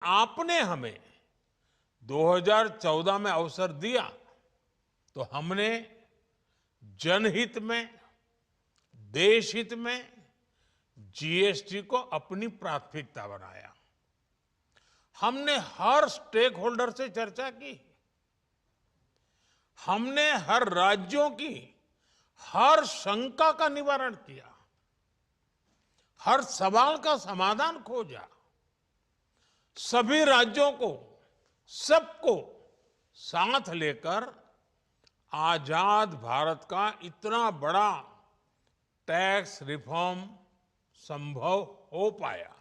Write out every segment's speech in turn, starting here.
आपने हमें 2014 में अवसर दिया तो हमने जनहित में, देश हित में जीएसटी को अपनी प्राथमिकता बनाया। हमने हर स्टेक होल्डर से चर्चा की। हमने हर राज्यों की हर शंका का निवारण किया, हर सवाल का समाधान खोजा। सभी राज्यों को, सबको साथ लेकर आजाद भारत का इतना बड़ा टैक्स रिफॉर्म संभव हो पाया।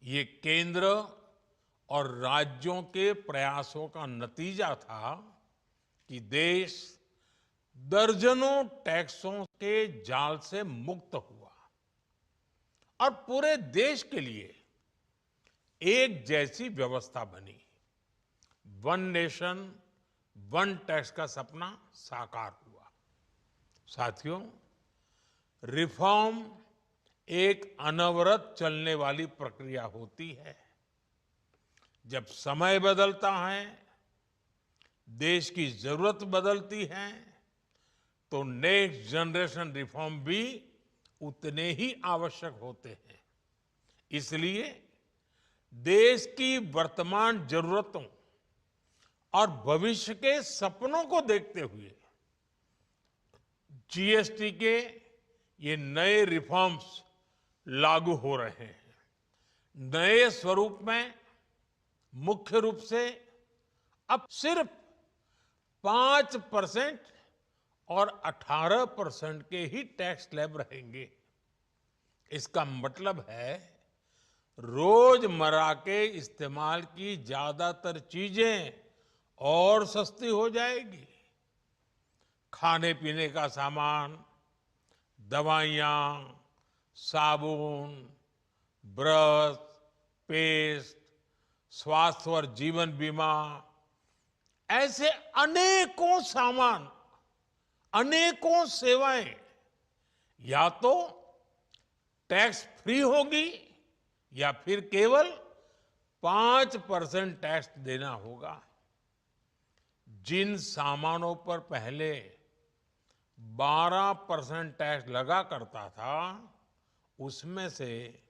ये केंद्र और राज्यों के प्रयासों का नतीजा था कि देश दर्जनों टैक्सों के जाल से मुक्त हुआ और पूरे देश के लिए एक जैसी व्यवस्था बनी। वन नेशन वन टैक्स का सपना साकार हुआ। साथियों, रिफॉर्म एक अनवरत चलने वाली प्रक्रिया होती है। जब समय बदलता है, देश की जरूरत बदलती है, तो नेक्स्ट जनरेशन रिफॉर्म भी उतने ही आवश्यक होते हैं। इसलिए देश की वर्तमान जरूरतों और भविष्य के सपनों को देखते हुए जीएसटी के ये नए रिफॉर्म्स लागू हो रहे हैं। नए स्वरूप में मुख्य रूप से अब सिर्फ 5% और 18% के ही टैक्स स्लैब रहेंगे। इसका मतलब है रोजमर्रा के इस्तेमाल की ज्यादातर चीजें और सस्ती हो जाएगी। खाने पीने का सामान, दवाइयां, साबुन, ब्रश, पेस्ट, स्वास्थ्य और जीवन बीमा, ऐसे अनेकों सामान, अनेकों सेवाएं या तो टैक्स फ्री होगी या फिर केवल 5% टैक्स देना होगा। जिन सामानों पर पहले 12% टैक्स लगा करता था, उसमें से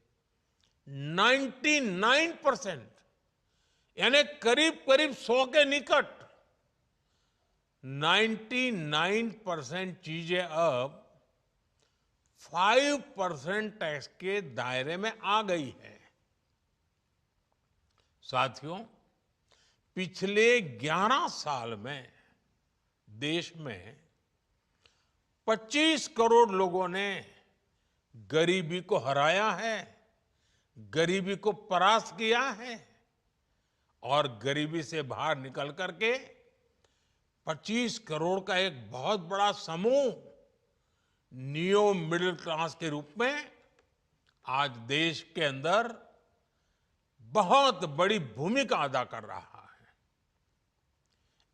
99% यानी करीब करीब 100 के निकट 99% चीजें अब 5% टैक्स के दायरे में आ गई है। साथियों, पिछले 11 साल में देश में 25 करोड़ लोगों ने गरीबी को हराया है, गरीबी को परास्त किया है और गरीबी से बाहर निकल करके 25 करोड़ का एक बहुत बड़ा समूह नियो मिडिल क्लास के रूप में आज देश के अंदर बहुत बड़ी भूमिका अदा कर रहा है।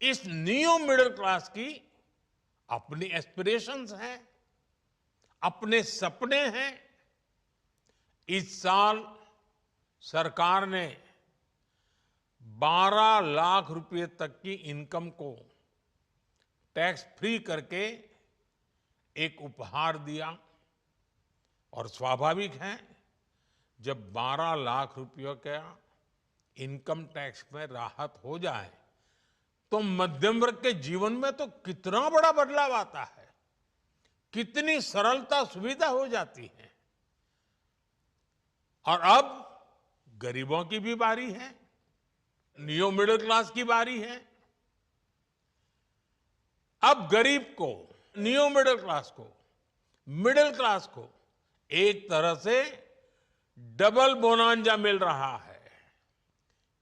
इस नियो मिडिल क्लास की अपनी एस्पिरेशंस हैं, अपने सपने हैं। इस साल सरकार ने 12 लाख रुपए तक की इनकम को टैक्स फ्री करके एक उपहार दिया और स्वाभाविक है, जब 12 लाख रुपयों का इनकम टैक्स में राहत हो जाए तो मध्यम वर्ग के जीवन में तो कितना बड़ा बदलाव आता है, कितनी सरलता सुविधा हो जाती है। और अब गरीबों की भी बारी है, नियो मिडिल क्लास की बारी है। अब गरीब को, नियो मिडिल क्लास को एक तरह से डबल बोनांजा मिल रहा है।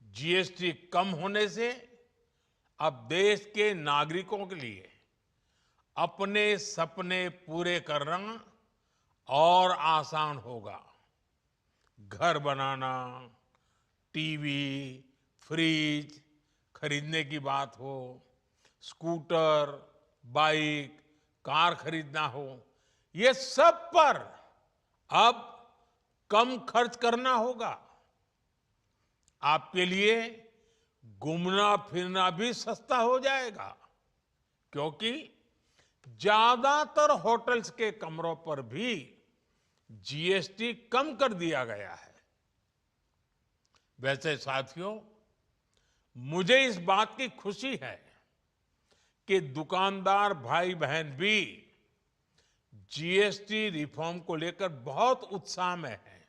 जीएसटी कम होने से अब देश के नागरिकों के लिए अपने सपने पूरे करना और आसान होगा। घर बनाना, टीवी, फ्रिज खरीदने की बात हो, स्कूटर, बाइक, कार खरीदना हो, ये सब पर अब कम खर्च करना होगा। आपके लिए घूमना फिरना भी सस्ता हो जाएगा, क्योंकि ज्यादातर होटल्स के कमरों पर भी जीएसटी कम कर दिया गया है। वैसे साथियों, मुझे इस बात की खुशी है कि दुकानदार भाई बहन भी जीएसटी रिफॉर्म को लेकर बहुत उत्साह में हैं।